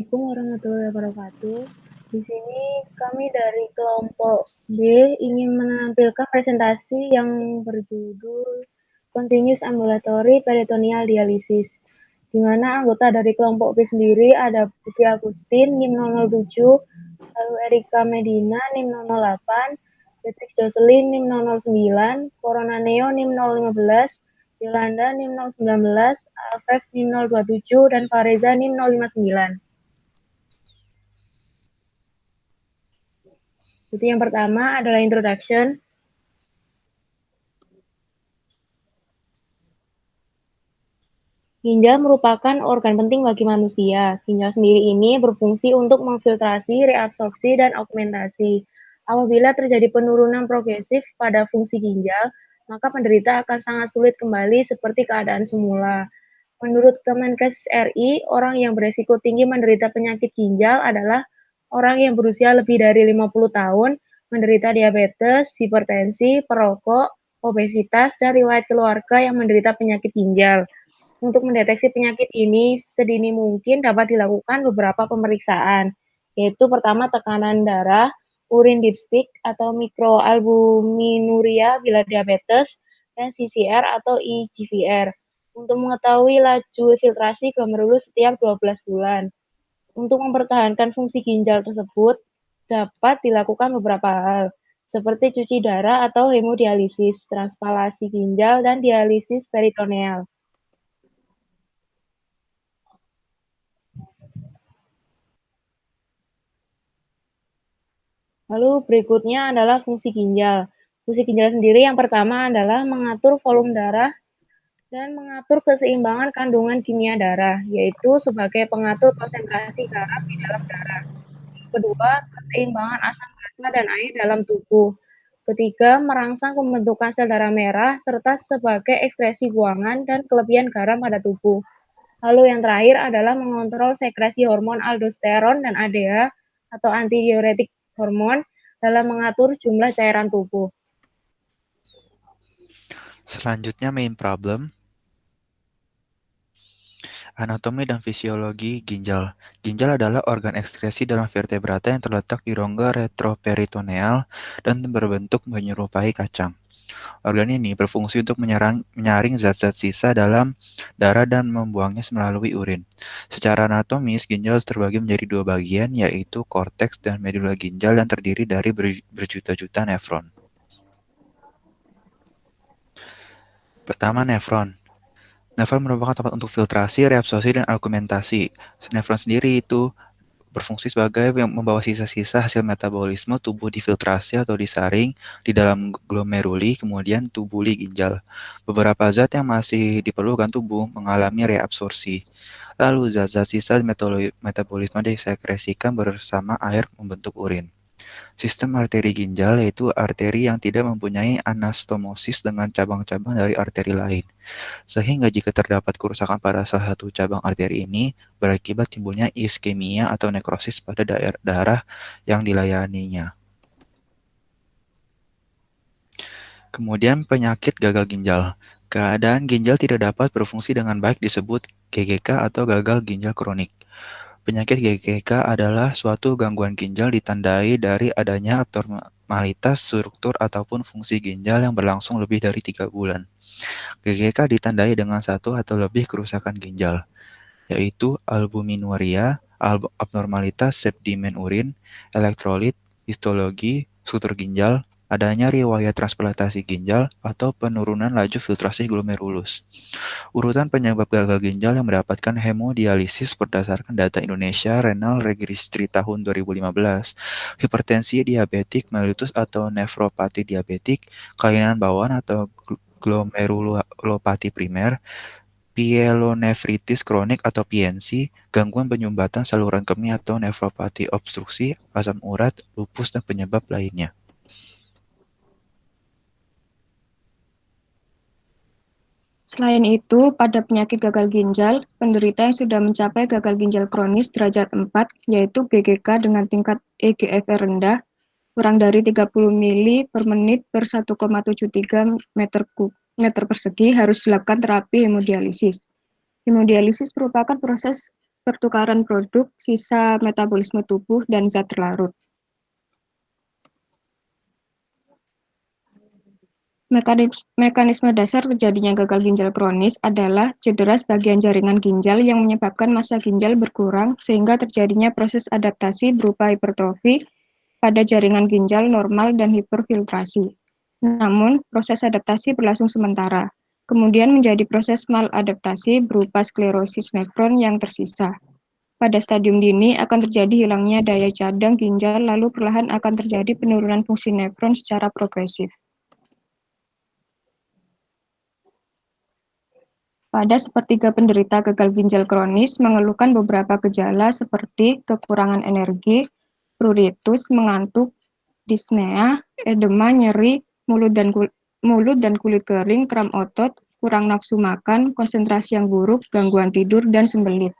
Assalamualaikum warahmatullahi wabarakatuh. Di sini kami dari kelompok B ingin menampilkan presentasi yang berjudul Continuous Ambulatory Peritoneal Dialysis, di mana anggota dari kelompok B sendiri ada Putri Agustin, NIM 007, lalu Erika Medina, NIM 008, Beatrix Jocelyn, NIM 009, Corona Neo, NIM 015, Yolanda, NIM 019, Alfred, NIM 027, dan Fareza, NIM 059. Jadi yang pertama adalah introduction. Ginjal merupakan organ penting bagi manusia. Ginjal sendiri ini berfungsi untuk memfiltrasi, reabsorpsi, dan augmentasi. Apabila terjadi penurunan progresif pada fungsi ginjal, maka penderita akan sangat sulit kembali seperti keadaan semula. Menurut Kemenkes RI, orang yang beresiko tinggi menderita penyakit ginjal adalah orang yang berusia lebih dari 50 tahun, menderita diabetes, hipertensi, perokok, obesitas, dan riwayat keluarga yang menderita penyakit ginjal. Untuk mendeteksi penyakit ini sedini mungkin dapat dilakukan beberapa pemeriksaan, yaitu pertama tekanan darah, urin dipstick atau mikroalbuminuria bila diabetes, dan CCR atau eGFR untuk mengetahui laju filtrasi glomerulus setiap 12 bulan. Untuk mempertahankan fungsi ginjal tersebut dapat dilakukan beberapa hal, seperti cuci darah atau hemodialisis, transplantasi ginjal, dan dialisis peritoneal. Lalu berikutnya adalah fungsi ginjal. Fungsi ginjal sendiri yang pertama adalah mengatur volume darah dan mengatur keseimbangan kandungan kimia darah, yaitu sebagai pengatur konsentrasi garam di dalam darah. Kedua, keseimbangan asam basa dan air dalam tubuh. Ketiga, merangsang pembentukan sel darah merah serta sebagai ekskresi buangan dan kelebihan garam pada tubuh. Lalu yang terakhir adalah mengontrol sekresi hormon aldosteron dan ADH atau antidiuretik hormon dalam mengatur jumlah cairan tubuh. Selanjutnya main problem, anatomi dan fisiologi ginjal. Ginjal adalah organ ekskresi dalam vertebrata yang terletak di rongga retroperitoneal dan berbentuk menyerupai kacang. Organ ini berfungsi untuk menyaring zat-zat sisa dalam darah dan membuangnya melalui urin. Secara anatomis, ginjal terbagi menjadi dua bagian, yaitu korteks dan medula ginjal yang terdiri dari berjuta-juta nefron. Pertama, nefron. Nefron merupakan tempat untuk filtrasi, reabsorpsi, dan argumentasi. Nefron sendiri itu berfungsi sebagai yang membawa sisa-sisa hasil metabolisme tubuh difiltrasi atau disaring di dalam glomeruli, kemudian tubuli ginjal. Beberapa zat yang masih diperlukan tubuh mengalami reabsorpsi. Lalu zat-zat sisa metabolisme disekresikan bersama air membentuk urin. Sistem arteri ginjal yaitu arteri yang tidak mempunyai anastomosis dengan cabang-cabang dari arteri lain. Sehingga jika terdapat kerusakan pada salah satu cabang arteri ini, berakibat timbulnya iskemia atau nekrosis pada darah yang dilayaninya. Kemudian penyakit gagal ginjal. Keadaan ginjal tidak dapat berfungsi dengan baik disebut GGK atau gagal ginjal kronik. Penyakit GGK adalah suatu gangguan ginjal ditandai dari adanya abnormalitas struktur ataupun fungsi ginjal yang berlangsung lebih dari 3 bulan. GGK ditandai dengan satu atau lebih kerusakan ginjal, yaitu albuminuria, abnormalitas sedimen urin, elektrolit, histologi, struktur ginjal, adanya riwayat transplantasi ginjal, atau penurunan laju filtrasi glomerulus. Urutan penyebab gagal ginjal yang mendapatkan hemodialisis berdasarkan data Indonesia Renal Registry tahun 2015, hipertensi diabetik mellitus atau nefropati diabetik, kelainan bawaan atau glomerulopati primer, pielonefritis kronik atau PNC, gangguan penyumbatan saluran kemih atau nefropati obstruksi, asam urat, lupus, dan penyebab lainnya. Selain itu, pada penyakit gagal ginjal, penderita yang sudah mencapai gagal ginjal kronis derajat 4, yaitu GGK dengan tingkat eGFR rendah, kurang dari 30 mili per menit per 1,73 meter persegi, harus dilakukan terapi hemodialisis. Hemodialisis merupakan proses pertukaran produk, sisa metabolisme tubuh, dan zat terlarut. Mekanisme dasar terjadinya gagal ginjal kronis adalah cedera sebagian jaringan ginjal yang menyebabkan massa ginjal berkurang sehingga terjadinya proses adaptasi berupa hipertrofi pada jaringan ginjal normal dan hiperfiltrasi. Namun, proses adaptasi berlangsung sementara, kemudian menjadi proses maladaptasi berupa sklerosis nefron yang tersisa. Pada stadium dini akan terjadi hilangnya daya cadang ginjal, lalu perlahan akan terjadi penurunan fungsi nefron secara progresif. Pada sepertiga penderita gagal ginjal kronis mengeluhkan beberapa gejala seperti kekurangan energi, pruritus, mengantuk, dispnea, edema, nyeri, mulut dan kulit kering, kram otot, kurang nafsu makan, konsentrasi yang buruk, gangguan tidur, dan sembelit.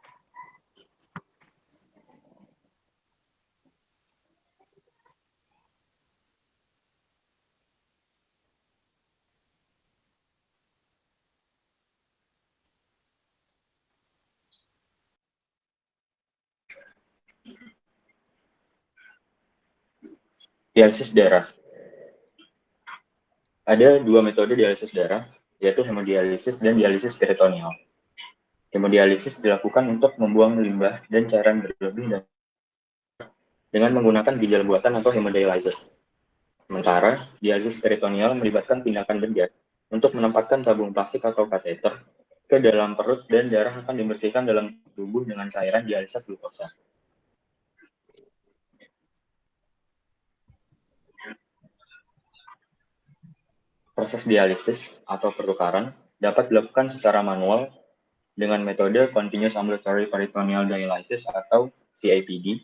Dialisis darah. Ada dua metode dialisis darah, yaitu hemodialisis dan dialisis peritoneal. Hemodialisis dilakukan untuk membuang limbah dan cairan berlebih dengan menggunakan ginjal buatan atau hemodialyzer. Sementara, dialisis peritoneal melibatkan tindakan bedah untuk menempatkan tabung plastik atau kateter ke dalam perut dan darah akan dibersihkan dalam tubuh dengan cairan dialisis glukosa. Proses dialisis atau pertukaran dapat dilakukan secara manual dengan metode Continuous Ambulatory Peritoneal Dialysis atau CAPD,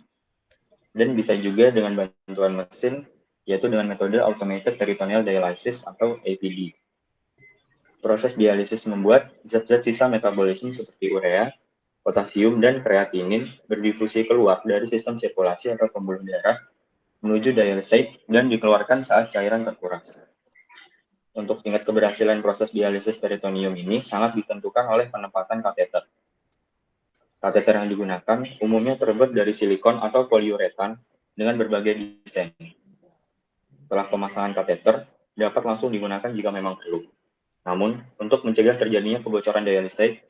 dan bisa juga dengan bantuan mesin, yaitu dengan metode Automated Peritoneal Dialysis atau APD. Proses dialisis membuat zat-zat sisa metabolisme seperti urea, potasium, dan kreatinin berdifusi keluar dari sistem sirkulasi atau pembuluh darah menuju dialysate dan dikeluarkan saat cairan terkuras. Untuk tingkat keberhasilan proses dialisis peritoneum ini sangat ditentukan oleh penempatan kateter. Kateter yang digunakan umumnya terbuat dari silikon atau poliuretan dengan berbagai desain. Setelah pemasangan kateter, dapat langsung digunakan jika memang perlu. Namun, untuk mencegah terjadinya kebocoran dialysate,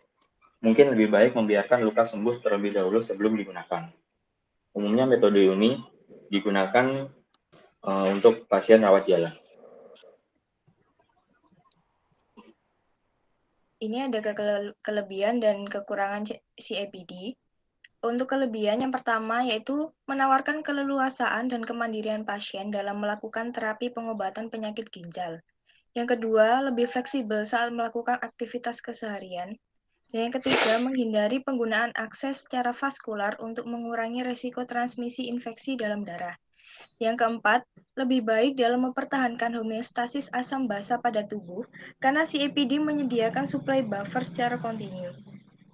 mungkin lebih baik membiarkan luka sembuh terlebih dahulu sebelum digunakan. Umumnya metode ini digunakan untuk pasien rawat jalan. Ini ada kelebihan dan kekurangan CAPD. Untuk kelebihan yang pertama yaitu menawarkan keleluasaan dan kemandirian pasien dalam melakukan terapi pengobatan penyakit ginjal. Yang kedua, lebih fleksibel saat melakukan aktivitas keseharian. Dan yang ketiga, menghindari penggunaan akses secara vaskular untuk mengurangi risiko transmisi infeksi dalam darah. Yang keempat, lebih baik dalam mempertahankan homeostasis asam basa pada tubuh karena CAPD menyediakan suplai buffer secara kontinu.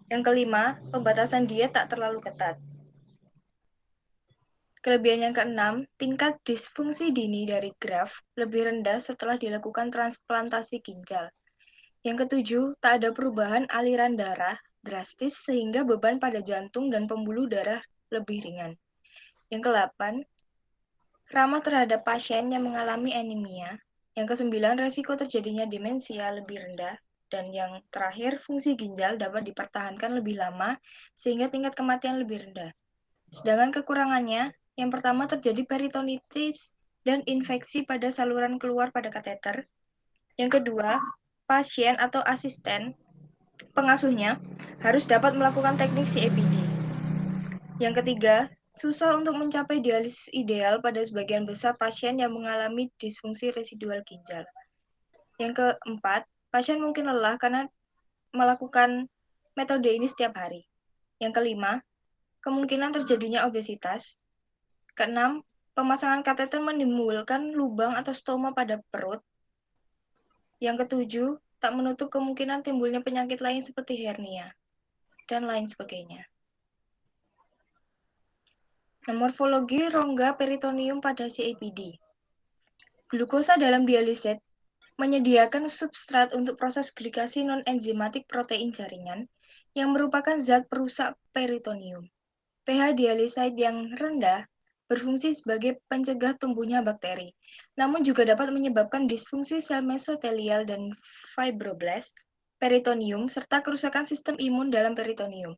Yang kelima, pembatasan diet tak terlalu ketat. Kelebihan yang keenam, tingkat disfungsi dini dari graf lebih rendah setelah dilakukan transplantasi ginjal. Yang ketujuh, tak ada perubahan aliran darah drastis sehingga beban pada jantung dan pembuluh darah lebih ringan. Yang kedelapan, ramah terhadap pasien yang mengalami anemia. Yang kesembilan, resiko terjadinya demensia lebih rendah. Dan yang terakhir, fungsi ginjal dapat dipertahankan lebih lama sehingga tingkat kematian lebih rendah. Sedangkan kekurangannya, yang pertama terjadi peritonitis dan infeksi pada saluran keluar pada kateter. Yang kedua, pasien atau asisten pengasuhnya harus dapat melakukan teknik CAPD. Yang ketiga, susah untuk mencapai dialisis ideal pada sebagian besar pasien yang mengalami disfungsi residual ginjal. Yang keempat, pasien mungkin lelah karena melakukan metode ini setiap hari. Yang kelima, kemungkinan terjadinya obesitas. Keenam, pemasangan kateter menimbulkan lubang atau stoma pada perut. Yang ketujuh, tak menutup kemungkinan timbulnya penyakit lain seperti hernia, dan lain sebagainya. Morfologi rongga peritoneum pada CAPD. Glukosa dalam dialiset menyediakan substrat untuk proses glikasi non-enzimatik protein jaringan yang merupakan zat perusak peritoneum. pH dialisaid yang rendah berfungsi sebagai pencegah tumbuhnya bakteri, namun juga dapat menyebabkan disfungsi sel mesotelial dan fibroblast peritoneum serta kerusakan sistem imun dalam peritoneum.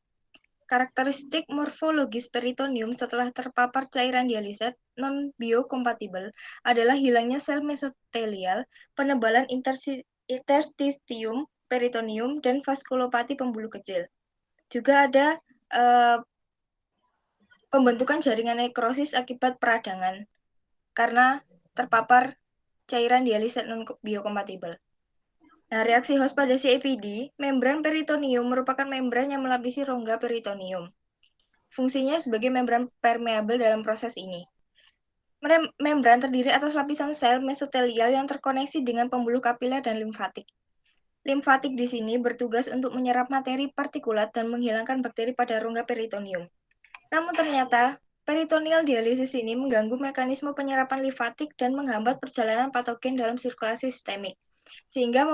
Karakteristik morfologis peritoneum setelah terpapar cairan dialisaid non-biokompatibel adalah hilangnya sel mesotelial, penebalan interstitium peritoneum, dan vaskulopati pembuluh kecil. Juga ada pembentukan jaringan nekrosis akibat peradangan karena terpapar cairan dialisaid non-biokompatibel. Nah, reaksi host pada CAPD, membran peritoneum merupakan membran yang melapisi rongga peritoneum. Fungsinya sebagai membran permeabel dalam proses ini. Membran terdiri atas lapisan sel mesotelial yang terkoneksi dengan pembuluh kapiler dan limfatik. Limfatik di sini bertugas untuk menyerap materi partikulat dan menghilangkan bakteri pada rongga peritoneum. Namun ternyata, peritoneal dialisis ini mengganggu mekanisme penyerapan limfatik dan menghambat perjalanan patogen dalam sirkulasi sistemik, sehingga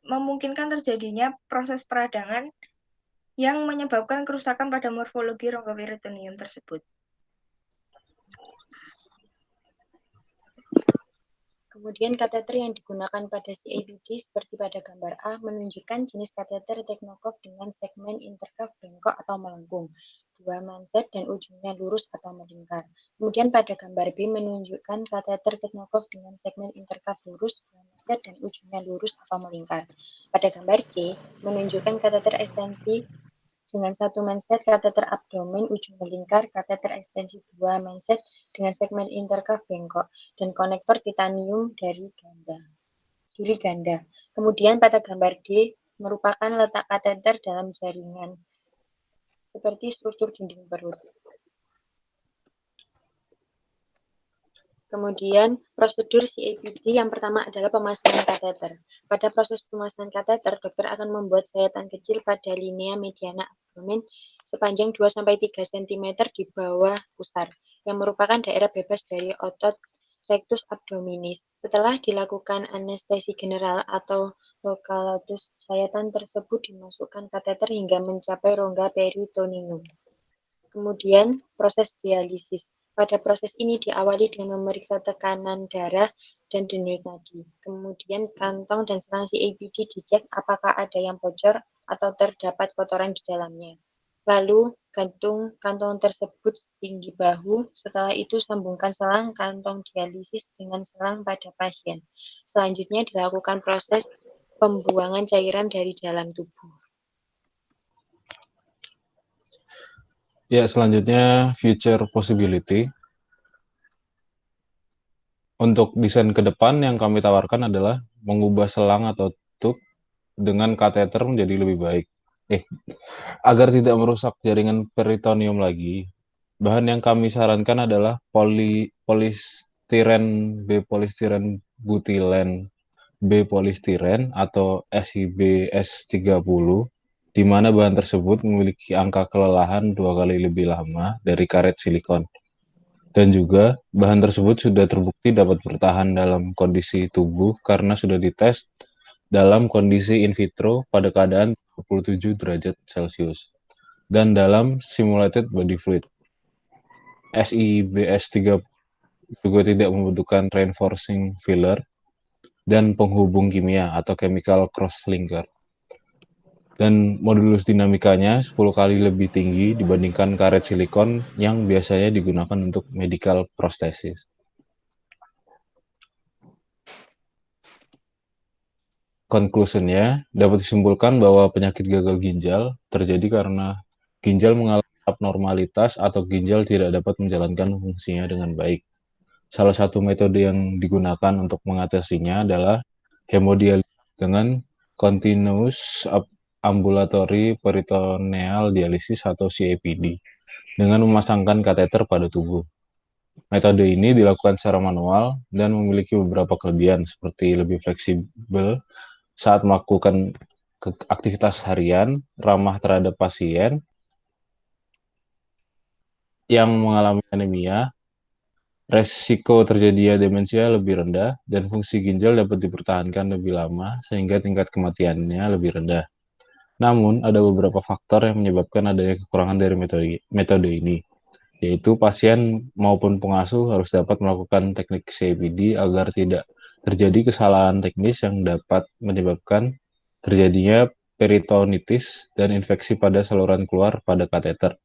memungkinkan terjadinya proses peradangan yang menyebabkan kerusakan pada morfologi rongga peritoneum tersebut. Kemudian kateter yang digunakan pada CAPD seperti pada gambar A menunjukkan jenis kateter Technocope dengan segmen intercuff bengkok atau melengkung, 2 manset dan ujungnya lurus atau melingkar. Kemudian pada gambar B menunjukkan kateter Technocope dengan segmen intercuff lurus, 2 manset dan ujungnya lurus atau melingkar. Pada gambar C menunjukkan kateter ekstensi dengan 1 manset, kateter abdomen ujung melingkar, kateter ekstensi 2 manset dengan segmen intercuff bengkok, dan konektor titanium duri ganda. Kemudian pada gambar D merupakan letak kateter dalam jaringan, seperti struktur dinding perut. Kemudian, prosedur CAPD yang pertama adalah pemasangan kateter. Pada proses pemasangan kateter, dokter akan membuat sayatan kecil pada linea mediana abdomen sepanjang 2-3 cm di bawah pusar, yang merupakan daerah bebas dari otot rectus abdominis. Setelah dilakukan anestesi general atau locatus, sayatan tersebut dimasukkan kateter hingga mencapai rongga peritoneum. Kemudian, proses dialisis. Pada proses ini diawali dengan memeriksa tekanan darah dan denyut nadi. Kemudian kantong dan selang CAPD dicek apakah ada yang bocor atau terdapat kotoran di dalamnya. Lalu gantung kantong tersebut setinggi bahu. Setelah itu sambungkan selang kantong dialisis dengan selang pada pasien. Selanjutnya dilakukan proses pembuangan cairan dari dalam tubuh. Ya, selanjutnya future possibility. Untuk desain ke depan yang kami tawarkan adalah mengubah selang atau tube dengan kateter menjadi lebih baik. Agar tidak merusak jaringan peritoneum lagi, bahan yang kami sarankan adalah polistiren B-polistiren butilen B-polistiren atau SIB-S30, di mana bahan tersebut memiliki angka kelelahan 2 kali lebih lama dari karet silikon. Dan juga bahan tersebut sudah terbukti dapat bertahan dalam kondisi tubuh karena sudah dites dalam kondisi in vitro pada keadaan 27 derajat Celcius dan dalam simulated body fluid. SIBS3 juga tidak membutuhkan reinforcing filler dan penghubung kimia atau chemical cross-linker. Dan modulus dinamikanya 10 kali lebih tinggi dibandingkan karet silikon yang biasanya digunakan untuk medical prosthesis. Conclusion-nya, dapat disimpulkan bahwa penyakit gagal ginjal terjadi karena ginjal mengalami abnormalitas atau ginjal tidak dapat menjalankan fungsinya dengan baik. Salah satu metode yang digunakan untuk mengatasinya adalah hemodialisis dengan continuous ambulatory peritoneal dialisis atau CAPD dengan memasangkan kateter pada tubuh. Metode ini dilakukan secara manual dan memiliki beberapa kelebihan seperti lebih fleksibel saat melakukan aktivitas harian, ramah terhadap pasien yang mengalami anemia, resiko terjadinya demensia lebih rendah, dan fungsi ginjal dapat dipertahankan lebih lama sehingga tingkat kematiannya lebih rendah. Namun, ada beberapa faktor yang menyebabkan adanya kekurangan dari metode ini, yaitu pasien maupun pengasuh harus dapat melakukan teknik CAPD agar tidak terjadi kesalahan teknis yang dapat menyebabkan terjadinya peritonitis dan infeksi pada saluran keluar pada kateter.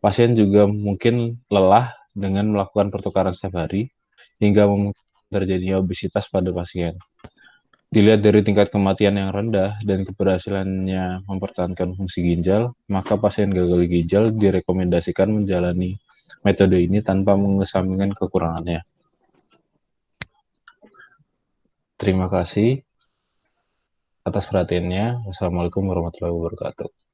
Pasien juga mungkin lelah dengan melakukan pertukaran setiap hari, hingga memungkinkan terjadinya obesitas pada pasien. Dilihat dari tingkat kematian yang rendah dan keberhasilannya mempertahankan fungsi ginjal, maka pasien gagal ginjal direkomendasikan menjalani metode ini tanpa mengesampingkan kekurangannya. Terima kasih atas perhatiannya. Wassalamualaikum warahmatullahi wabarakatuh.